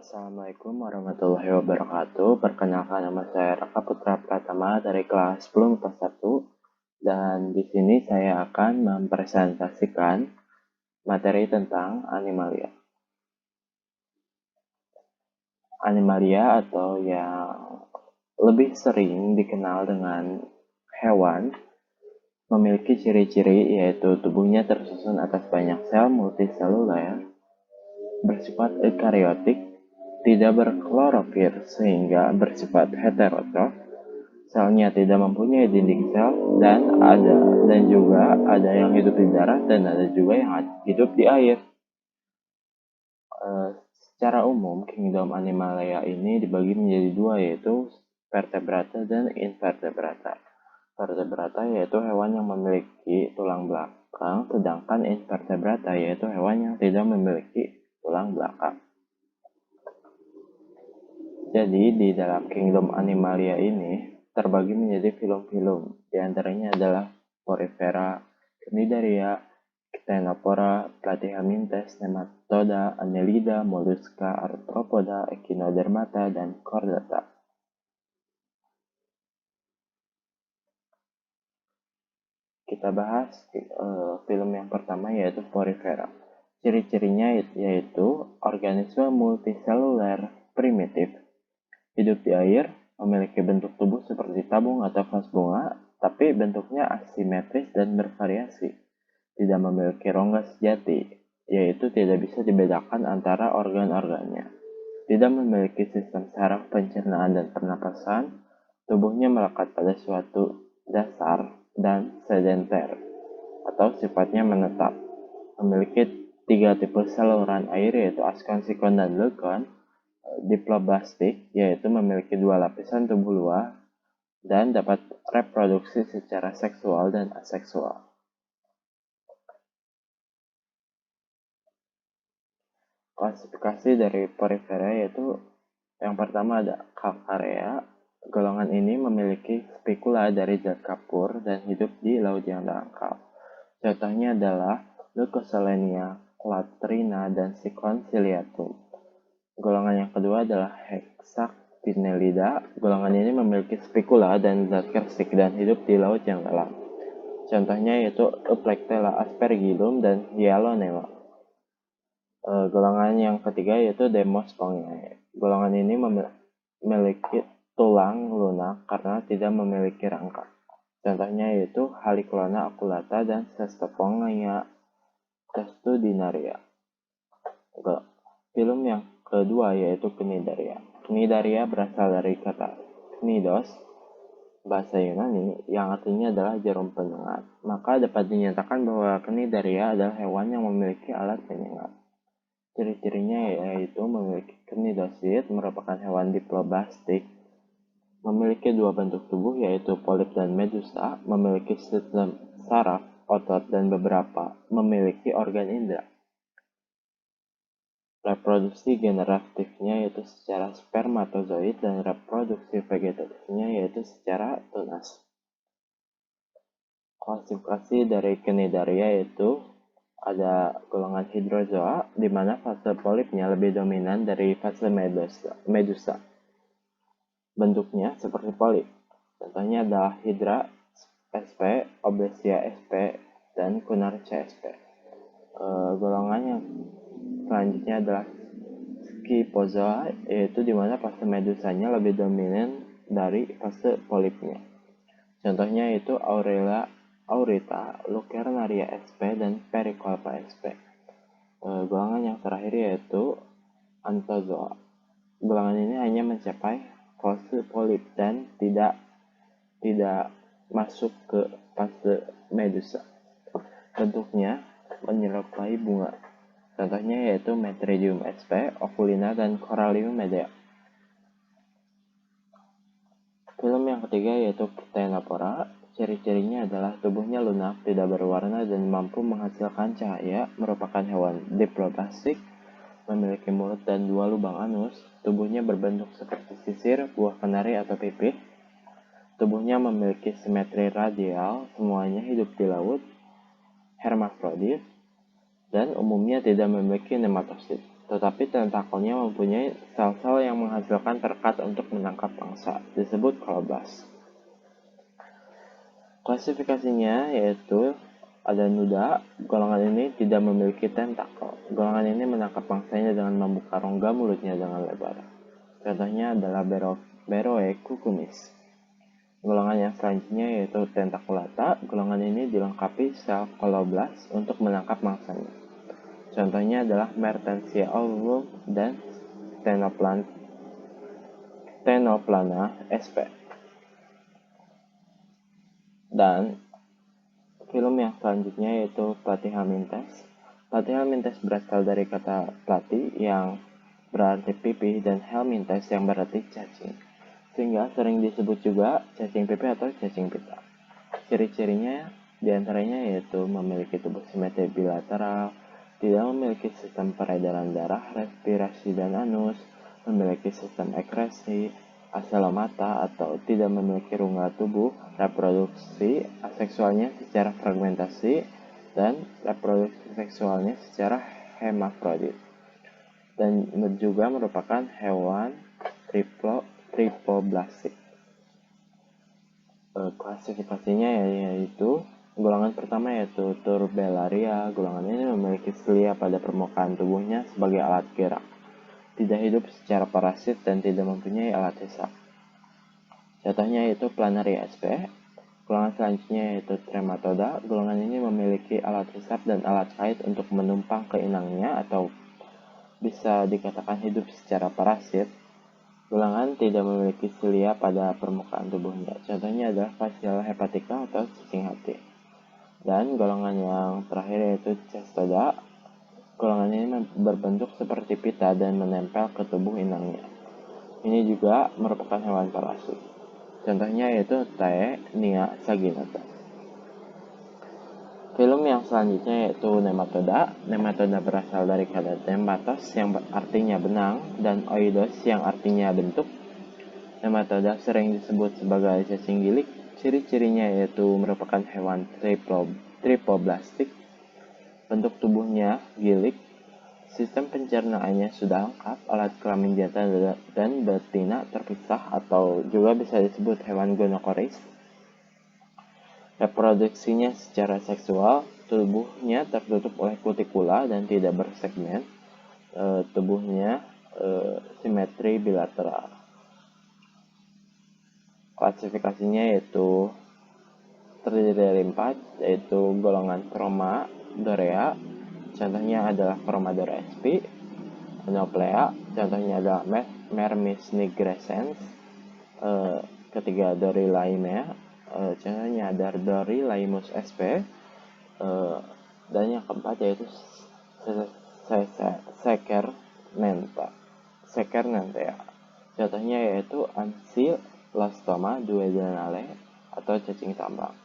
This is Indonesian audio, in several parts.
Assalamualaikum warahmatullahi wabarakatuh. Perkenalkan, nama saya Raka Putra Pratama dari kelas 10 MIPA 1, dan di sini saya akan mempresentasikan materi tentang animalia. Animalia atau yang lebih sering dikenal dengan hewan memiliki ciri-ciri yaitu tubuhnya tersusun atas banyak sel multiseluler, bersifat eukariotik, tidak berklorofil sehingga bersifat heterotrof, selnya tidak mempunyai dinding sel, dan juga ada yang hidup di darat dan ada juga yang hidup di air. Secara umum, kingdom Animalia ini dibagi menjadi dua, yaitu vertebrata dan invertebrata. Vertebrata yaitu hewan yang memiliki tulang belakang, sedangkan invertebrata yaitu hewan yang tidak memiliki tulang belakang. Jadi di dalam kingdom Animalia ini terbagi menjadi filum-filum. Di antaranya adalah Porifera, Cnidaria, Ctenophora, Platyhelminthes, Nematoda, Annelida, Mollusca, Arthropoda, Echinodermata, dan Chordata. Kita bahas film yang pertama, yaitu Porifera. Ciri-cirinya yaitu organisme multiseluler primitif, hidup di air, memiliki bentuk tubuh seperti tabung atau vas bunga, tapi bentuknya asimetris dan bervariasi. Tidak memiliki rongga sejati, yaitu tidak bisa dibedakan antara organ-organnya. Tidak memiliki sistem saraf pencernaan dan pernapasan. Tubuhnya melekat pada suatu dasar dan sedenter, atau sifatnya menetap. Memiliki 3 tipe saluran air, yaitu askon, sikon, dan leukon. Diploblastik, yaitu memiliki 2 lapisan tubuh luar dan dapat reproduksi secara seksual dan aseksual. Klasifikasi dari Porifera yaitu yang pertama ada Calcarea. Golongan ini memiliki spikula dari zat kapur dan hidup di laut yang dangkal. Contohnya adalah Leucoselenia, Clatrina, dan Sikon ciliatum. Golongan yang kedua adalah Hexactinellida. Golongan ini memiliki spikula dan zat kersik dan hidup di laut yang dalam. Contohnya yaitu Euplectella aspergillum dan Hyalonella. Golongan yang ketiga yaitu Demospongia. Golongan ini memiliki tulang lunak karena tidak memiliki rangka. Contohnya yaitu Haliclona oculata dan Cestophonia testudinaria. Film yang kedua yaitu Cnidaria. Cnidaria berasal dari kata knidos, bahasa Yunani, yang artinya adalah jarum penyengat. Maka dapat dinyatakan bahwa Cnidaria adalah hewan yang memiliki alat penyengat. Ciri-cirinya yaitu memiliki cnidosid, merupakan hewan diploblastik, memiliki 2 bentuk tubuh yaitu polip dan medusa, memiliki sistem saraf, otot, dan beberapa memiliki organ indera. Reproduksi generatifnya yaitu secara spermatozoid dan reproduksi vegetatifnya yaitu secara tunas. Klasifikasi dari Cnidaria yaitu ada golongan hydrozoa, di mana fase polipnya lebih dominan dari fase medusa. Bentuknya seperti polip. Contohnya adalah Hydra sp, Oblesia sp, dan Cunardia sp. Golongan yang selanjutnya adalah Scyphozoa, yaitu di mana fase medusanya lebih dominan dari fase polipnya. Contohnya yaitu Aurelia aurita, Lucernaria sp, dan Pericolpa sp. Golongan yang terakhir yaitu Anthozoa. Golongan ini hanya mencapai fase polip dan tidak masuk ke fase medusa. Bentuknya menyerupai bunga. Contohnya yaitu Metridium sp, Oculina, dan Corallium medea. Film yang ketiga yaitu Ctenophora. Ciri-cirinya adalah tubuhnya lunak, tidak berwarna, dan mampu menghasilkan cahaya. Merupakan hewan diploblastik, memiliki mulut dan 2 lubang anus. Tubuhnya berbentuk seperti sisir, buah kenari, atau pipih. Tubuhnya memiliki simetri radial, semuanya hidup di laut, hermafrodit, dan umumnya tidak memiliki nematosid. tetapi tentakelnya mempunyai sel-sel yang menghasilkan perekat untuk menangkap mangsa, disebut koloblast. Klasifikasinya yaitu ada nuda. Golongan ini tidak memiliki tentakel. Golongan ini menangkap mangsanya dengan membuka rongga mulutnya dengan lebar. Contohnya adalah Beroecucumis. Golongan yang selanjutnya yaitu tentaculata. Golongan ini dilengkapi sel koloblast untuk menangkap mangsanya. Contohnya adalah Mertensia ovum dan Ctenoplana sp. Dan film yang selanjutnya yaitu Platyhelminthes. Platyhelminthes berasal dari kata platy yang berarti pipih dan helminthes yang berarti cacing, sehingga sering disebut juga cacing pipih atau cacing pita. Ciri-cirinya diantaranya yaitu memiliki tubuh simetri bilateral, tidak memiliki sistem peredaran darah, respirasi dan anus, memiliki sistem ekresi, aselomata atau tidak memiliki rongga tubuh, reproduksi aseksualnya secara fragmentasi, dan reproduksi seksualnya secara hermafrodit. Dan juga merupakan hewan tripoblastik. Klasifikasinya yaitu golongan pertama yaitu Turbellaria. Golongan ini memiliki cilia pada permukaan tubuhnya sebagai alat gerak, tidak hidup secara parasit dan tidak mempunyai alat hisap. Contohnya yaitu Planaria sp. Golongan selanjutnya yaitu Trematoda. Golongan ini memiliki alat hisap dan alat kait untuk menumpang ke inangnya atau bisa dikatakan hidup secara parasit. Golongan tidak memiliki cilia pada permukaan tubuhnya. Contohnya adalah Fasciella hepatica atau cacing hati. Dan golongan yang terakhir yaitu Cestoda. Golongan ini berbentuk seperti pita dan menempel ke tubuh inangnya. Ini juga merupakan hewan parasit. Contohnya yaitu Taenia saginata. Film yang selanjutnya yaitu Nematoda. Nematoda berasal dari kata nematos yang artinya benang dan oidos yang artinya bentuk. Nematoda sering disebut sebagai cacing gilik. Ciri-cirinya yaitu merupakan hewan tripoblastik. Bentuk tubuhnya gilik. Sistem pencernaannya sudah lengkap. Alat kelamin jantan dan betina terpisah atau juga bisa disebut hewan gonokoris. Reproduksinya secara seksual, tubuhnya tertutup oleh kutikula dan tidak bersegmen. Tubuhnya simetri bilateral. Klasifikasinya yaitu terdiri dari 4, yaitu golongan Chromadorea. Contohnya adalah Chromadora sp. Anoplea, contohnya adalah Mermis nigrescens. Ketiga Dorilaimea. Contohnya ada Dorilaimus sp. Dan yang keempat yaitu Sekernentea. Contohnya yaitu Ancylostoma duodenale atau cacing tambang.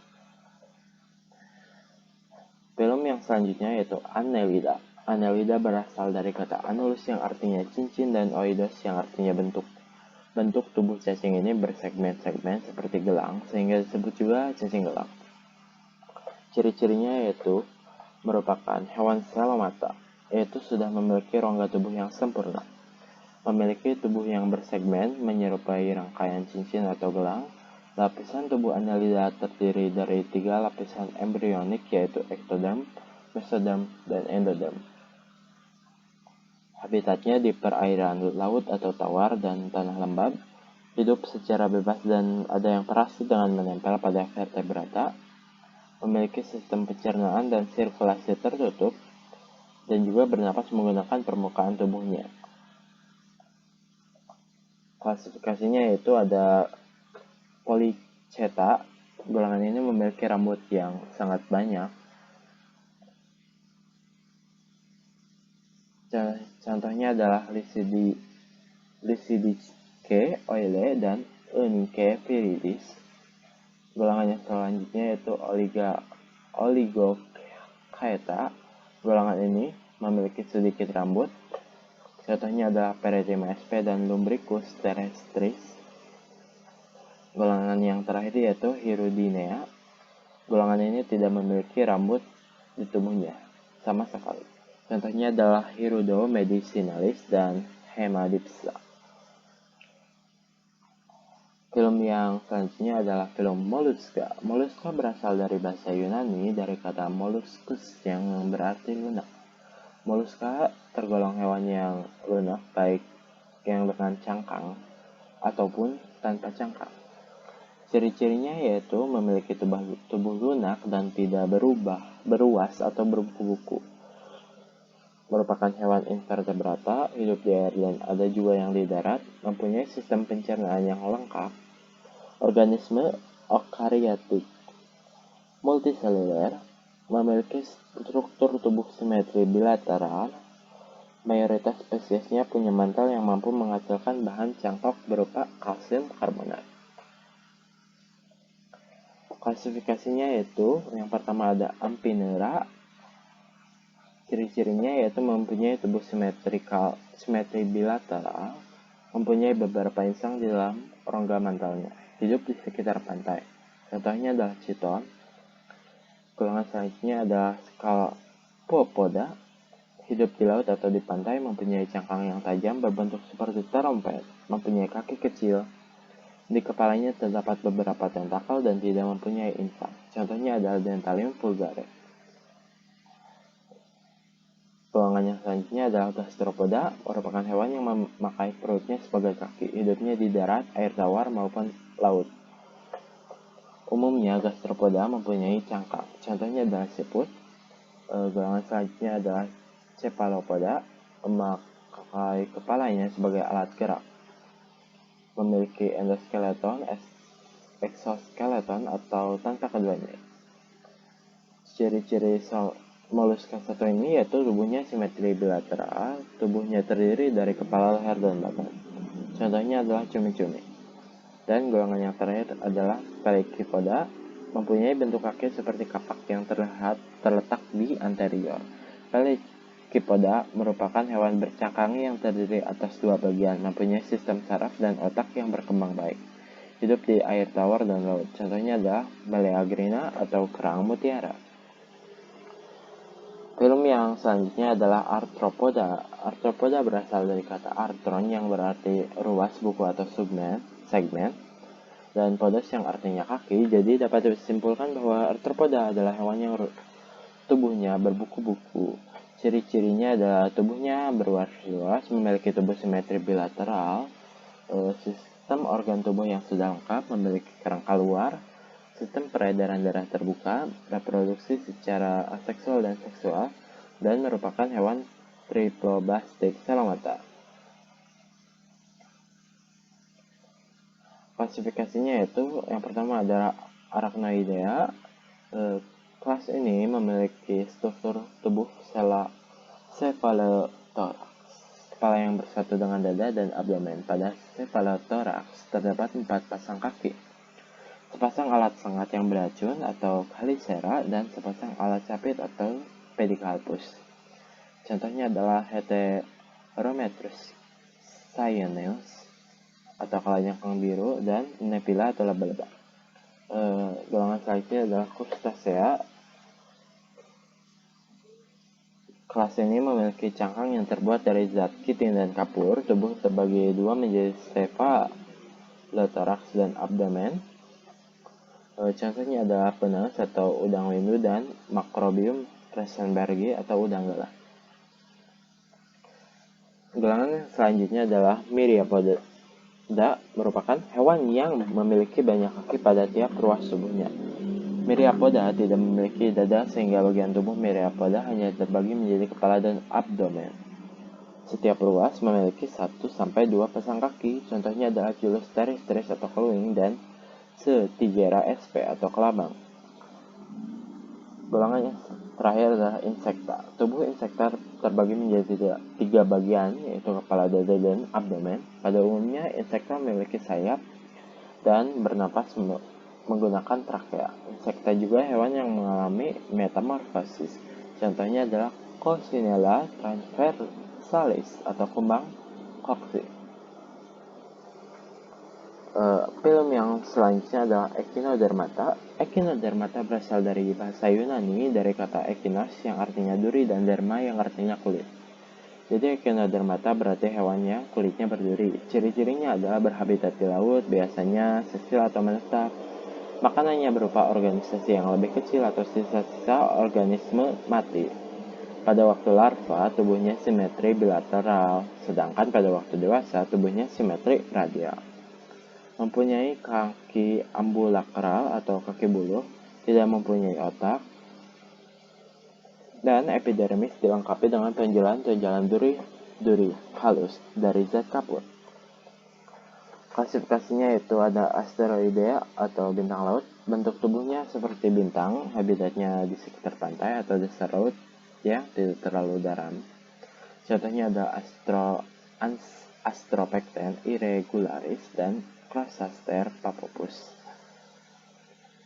Film yang selanjutnya yaitu Annelida. Annelida berasal dari kata annulus yang artinya cincin dan oidos yang artinya bentuk. Bentuk tubuh cacing ini bersegmen-segmen seperti gelang, sehingga disebut juga cacing gelang. Ciri-cirinya yaitu merupakan hewan selomata, yaitu sudah memiliki rongga tubuh yang sempurna. Memiliki tubuh yang bersegmen, menyerupai rangkaian cincin atau gelang. Lapisan tubuh Annelida terdiri dari 3 lapisan embrionik, yaitu ektoderm, mesoderm, dan endoderm. Habitatnya di perairan laut atau tawar dan tanah lembab. Hidup secara bebas dan ada yang parasit dengan menempel pada vertebrata. Memiliki sistem pencernaan dan sirkulasi tertutup. Dan juga bernapas menggunakan permukaan tubuhnya. Klasifikasinya yaitu ada Polychaeta. Golongan ini memiliki rambut yang sangat banyak. Contohnya adalah Lycidice oile dan Eunyche viridis. Golongan yang selanjutnya yaitu Oligochaeta. Golongan ini memiliki sedikit rambut. Contohnya adalah Peretima sp dan Lumbricus terrestris. Golongan yang terakhir yaitu Hirudinea. Golongan ini tidak memiliki rambut di tubuhnya sama sekali. Contohnya adalah Hirudo medicinalis dan Hemadipsa. Film yang selanjutnya adalah film Mollusca. Mollusca berasal dari bahasa Yunani dari kata molluscus yang berarti lunak. Mollusca tergolong hewan yang lunak, baik yang dengan cangkang ataupun tanpa cangkang. Ciri-cirinya yaitu memiliki tubuh lunak dan tidak beruas atau berbuku-buku. Merupakan hewan invertebrata, hidup di air dan ada juga yang di darat, mempunyai sistem pencernaan yang lengkap, organisme eukariotik, multiseluler, memiliki struktur tubuh simetri bilateral. Mayoritas spesiesnya punya mantel yang mampu menghasilkan bahan cangkok berupa kalsium karbonat. Klasifikasinya yaitu yang pertama ada Amphineura. Ciri-cirinya yaitu mempunyai tubuh simetri bilateral, mempunyai beberapa insang di dalam rongga mantelnya, hidup di sekitar pantai. Contohnya adalah chiton. Golongan selanjutnya adalah Scalopoda, hidup di laut atau di pantai, mempunyai cangkang yang tajam berbentuk seperti terompet, mempunyai kaki kecil. Di kepalanya terdapat beberapa tentakel dan tidak mempunyai insang. Contohnya adalah Dentalium vulgare. Golongan yang selanjutnya adalah Gastropoda, merupakan hewan yang memakai perutnya sebagai kaki. Hidupnya di darat, air tawar maupun laut. Umumnya Gastropoda mempunyai cangkang. Contohnya adalah siput. Golongan selanjutnya adalah Cephalopoda, memakai kepalanya sebagai alat gerak. Memiliki endoskeleton, exoskeleton atau tanpa keduanya. Ciri-ciri Mollusca satu ini yaitu tubuhnya simetri bilateral, tubuhnya terdiri dari kepala, leher, dan badan. Contohnya adalah cumi-cumi. Dan golongan yang terakhir adalah Pelecypoda, mempunyai bentuk kaki seperti kapak yang terletak di anterior. Pelecypoda merupakan hewan bercangkang yang terdiri atas dua bagian, mempunyai sistem saraf dan otak yang berkembang baik. Hidup di air tawar dan laut. Contohnya adalah Meleagrina atau kerang mutiara. Film yang selanjutnya adalah Arthropoda. Arthropoda berasal dari kata arthron yang berarti ruas, buku atau segmen, dan podos yang artinya kaki. Jadi dapat disimpulkan bahwa Arthropoda adalah hewan yang tubuhnya berbuku-buku. Ciri-cirinya adalah tubuhnya berluas, memiliki tubuh simetri bilateral, sistem organ tubuh yang sudah lengkap, memiliki kerangka luar, sistem peredaran darah terbuka, reproduksi secara aseksual dan seksual, dan merupakan hewan triploblastik salamata. Klasifikasinya yaitu yang pertama adalah Arachnoidea. Kelas ini memiliki struktur tubuh cephalothorax, kepala yang bersatu dengan dada dan abdomen. Pada cephalothorax terdapat 4 pasang kaki, sepasang alat sengat yang beracun atau Calicera, dan sepasang alat capit atau Pedicalpus. Contohnya adalah Heterometrus cyanus atau kalajengking biru dan Nephila atau laba-laba. Golongan selanjutnya adalah Crustacea. Kelas ini memiliki cangkang yang terbuat dari zat kitin dan kapur. Tubuh terbagi dua menjadi cephalothorax dan abdomen. Contohnya adalah penaus atau udang windu dan Macrobium rosenbergi atau udang galah. Golongan selanjutnya adalah Myriapoda, merupakan hewan yang memiliki banyak kaki pada tiap ruas tubuhnya. Myriapoda tidak memiliki dada sehingga bagian tubuh Myriapoda hanya terbagi menjadi kepala dan abdomen. Setiap ruas memiliki 1-2 pasang kaki. Contohnya adalah Julus terrestris atau keluing dan Tigera sp atau kelabang. Golongan yang terakhir adalah insekta. Tubuh insekta terbagi menjadi 3 bagian, yaitu kepala, dada, dan abdomen. Pada umumnya, insekta memiliki sayap dan bernapas menggunakan trakea. Insekta juga hewan yang mengalami metamorfosis. Contohnya adalah Coccinella transversalis atau kumbang koksi. Film yang selanjutnya adalah Echinodermata. Echinodermata berasal dari bahasa Yunani dari kata echinos yang artinya duri dan derma yang artinya kulit. Jadi Echinodermata berarti hewan yang kulitnya berduri. Ciri-cirinya adalah berhabitat di laut, biasanya sesil atau menetap. Makanannya berupa organisasi yang lebih kecil atau sisa-sisa organisme mati. Pada waktu larva, tubuhnya simetri bilateral, sedangkan pada waktu dewasa, tubuhnya simetri radial. Mempunyai kaki ambulakral atau kaki buluh, tidak mempunyai otak, dan epidermis dilengkapi dengan tonjolan-tonjolan duri halus dari zat kapur. Klasifikasinya itu ada Asteroidea atau bintang laut. Bentuk tubuhnya seperti bintang, habitatnya di sekitar pantai atau dasar laut yang tidak terlalu dalam. Contohnya ada Astropecten irregularis dan Chrosaster papopus.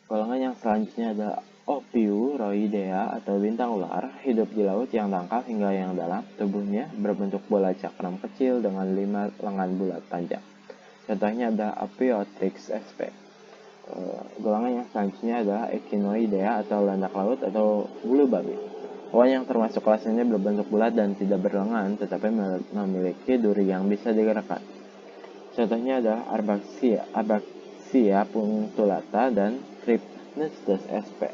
Golongan yang selanjutnya ada Ophiuroidea atau bintang ular, hidup di laut yang dangkal hingga yang dalam. Tubuhnya berbentuk bola cakram kecil dengan 5 lengan bulat panjang. Contohnya ada Ophiothrix sp. Golongan yang selanjutnya adalah Echinoidea atau landak laut atau bulu babi. Hewan yang termasuk kelas ini berbentuk bulat dan tidak berlengan, tetapi memiliki duri yang bisa digerakkan. Contohnya adalah Arbaxia punctulata dan Trypnestes sp.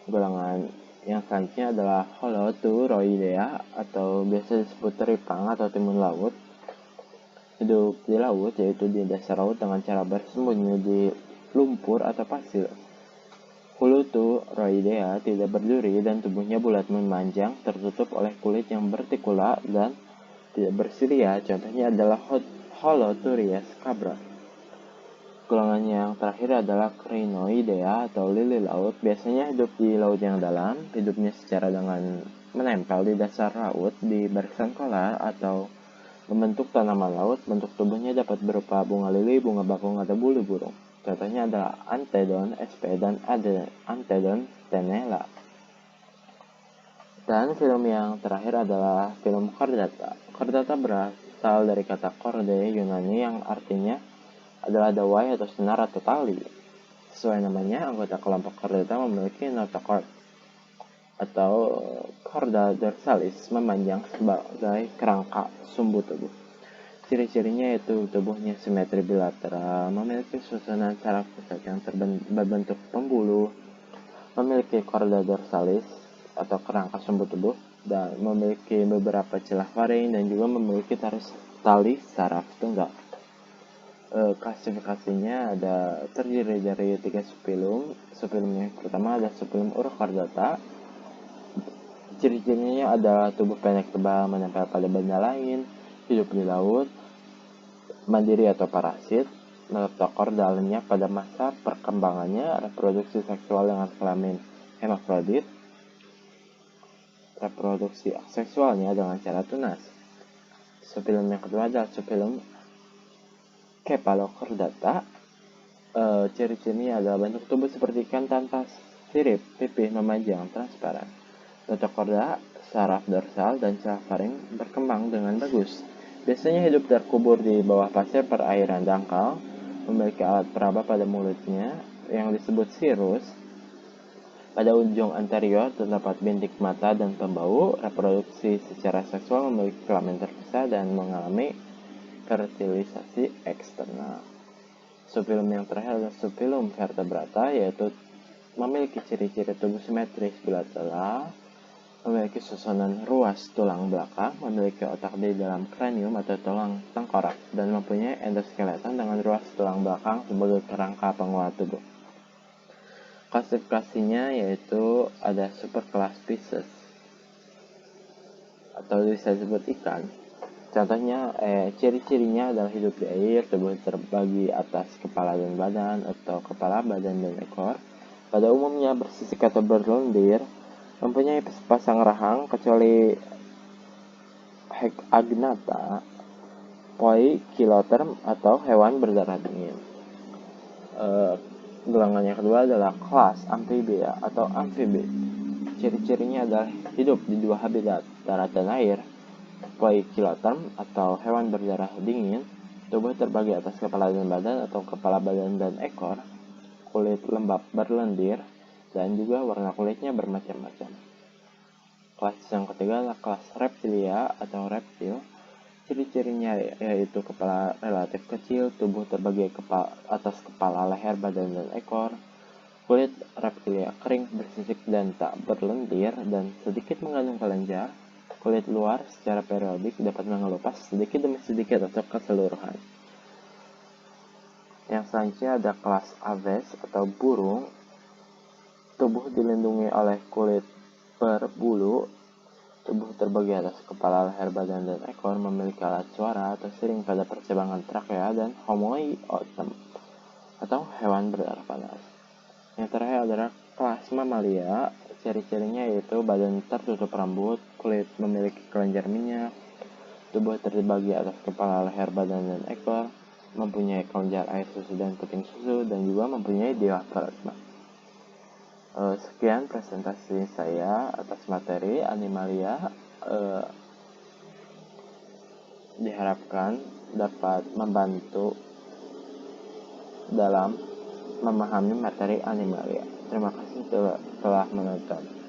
Golongan yang selanjutnya adalah Holoturoidea atau biasa disebut teripang atau timun laut. Hidup di laut, yaitu di dasar laut dengan cara bersembunyi di lumpur atau pasir. Holoturoidea tidak berduri dan tubuhnya bulat memanjang, tertutup oleh kulit yang bertikula dan tidak bersilia. Contohnya adalah Holoturias cabra. Golongan yang terakhir adalah Crinoidea atau lili laut. Biasanya hidup di laut yang dalam. Hidupnya secara dengan menempel di dasar laut di barisan kolar atau membentuk tanaman laut. Bentuk tubuhnya dapat berupa bunga lili, bunga bakung, atau bulu burung. Contohnya adalah Anthedon sp dan Anthedon tenella. Dan film yang terakhir adalah film Chordata. Chordata berasal dari kata chorde Yunani yang artinya adalah dawai atau senar atau tali. Sesuai namanya, anggota kelompok Chordata memiliki notochord atau chorda dorsalis memanjang sebagai kerangka sumbu tubuh. Ciri-cirinya yaitu tubuhnya simetri bilateral, memiliki susunan saraf pusat yang berbentuk pembuluh, memiliki chorda dorsalis atau kerangka sumbu tubuh, dan memiliki beberapa celah faring dan juga memiliki tali saraf tunggal. Klasifikasinya terdiri dari 3 subfilum. Subfilum yang pertama ada subfilum Urochordata. Ciri-cirinya adalah tubuh pendek tebal menempel pada benda lain, hidup di laut, mandiri atau parasit, notochorda lenyap pada masa perkembangannya, reproduksi seksual dengan kelamin hermafrodit, reproduksi seksualnya dengan cara tunas. Subfilum yang kedua adalah subfilum Cephalochordata. Ciri-cirinya adalah bentuk tubuh seperti ikan tanpa sirip, pipih memanjang, transparan. Notochorda, saraf dorsal, dan celah faring berkembang dengan bagus. Biasanya hidup terkubur di bawah pasir perairan dangkal, memiliki alat peraba pada mulutnya yang disebut cirrus. Pada ujung anterior terdapat bintik mata dan pembau. Reproduksi secara seksual memiliki kelamin terpisah dan mengalami fertilisasi eksternal. Subfilum yang terakhir adalah subfilum Vertebrata, yaitu memiliki ciri-ciri tubuh simetris bilateral, memiliki susunan ruas tulang belakang, memiliki otak di dalam kranium atau tulang tengkorak, dan mempunyai endoskeleton dengan ruas tulang belakang sebagai kerangka penguat tubuh. Klasifikasinya yaitu ada superkelas Pisces atau bisa disebut ikan. Contohnya, ciri-cirinya adalah hidup di air, tubuh terbagi atas kepala dan badan atau kepala, badan, dan ekor. Pada umumnya bersisik atau berlendir, mempunyai sepasang rahang kecuali Agnatha, Poikiloterm atau hewan berdarah dingin. Golongan yang kedua adalah kelas Amphibia atau amfibi. Ciri-cirinya adalah hidup di dua habitat, darat dan air. Poikiloterm atau hewan berdarah dingin, Tubuh terbagi atas kepala dan badan atau kepala, badan, dan ekor. Kulit lembab berlendir dan juga warna kulitnya bermacam-macam. Kelas yang ketiga adalah kelas reptilia atau reptil. Ciri-cirinya yaitu kepala relatif kecil, tubuh terbagi atas kepala, leher, badan, dan ekor. Kulit reptilia kering, bersisik, dan tak berlendir, dan sedikit mengandung kelenjar. Kulit luar secara periodik dapat mengelupas sedikit demi sedikit atau keseluruhan. Yang selanjutnya ada kelas aves atau burung. Tubuh dilindungi oleh kulit berbulu. Tubuh terbagi atas kepala, leher, badan, dan ekor. Memiliki alat suara atau sirine pada percabangan trakea dan homoiotum atau hewan berdarah panas. Yang terakhir adalah kelas mamalia. Ciri-cirinya yaitu badan tertutup rambut, kulit memiliki kelenjar minyak, tubuh terbagi atas kepala, leher, badan, dan ekor, mempunyai kelenjar air susu dan puting susu, dan juga mempunyai diafragma. Sekian presentasi saya atas materi Animalia. Diharapkan dapat membantu dalam memahami materi Animalia. Terima kasih telah menonton.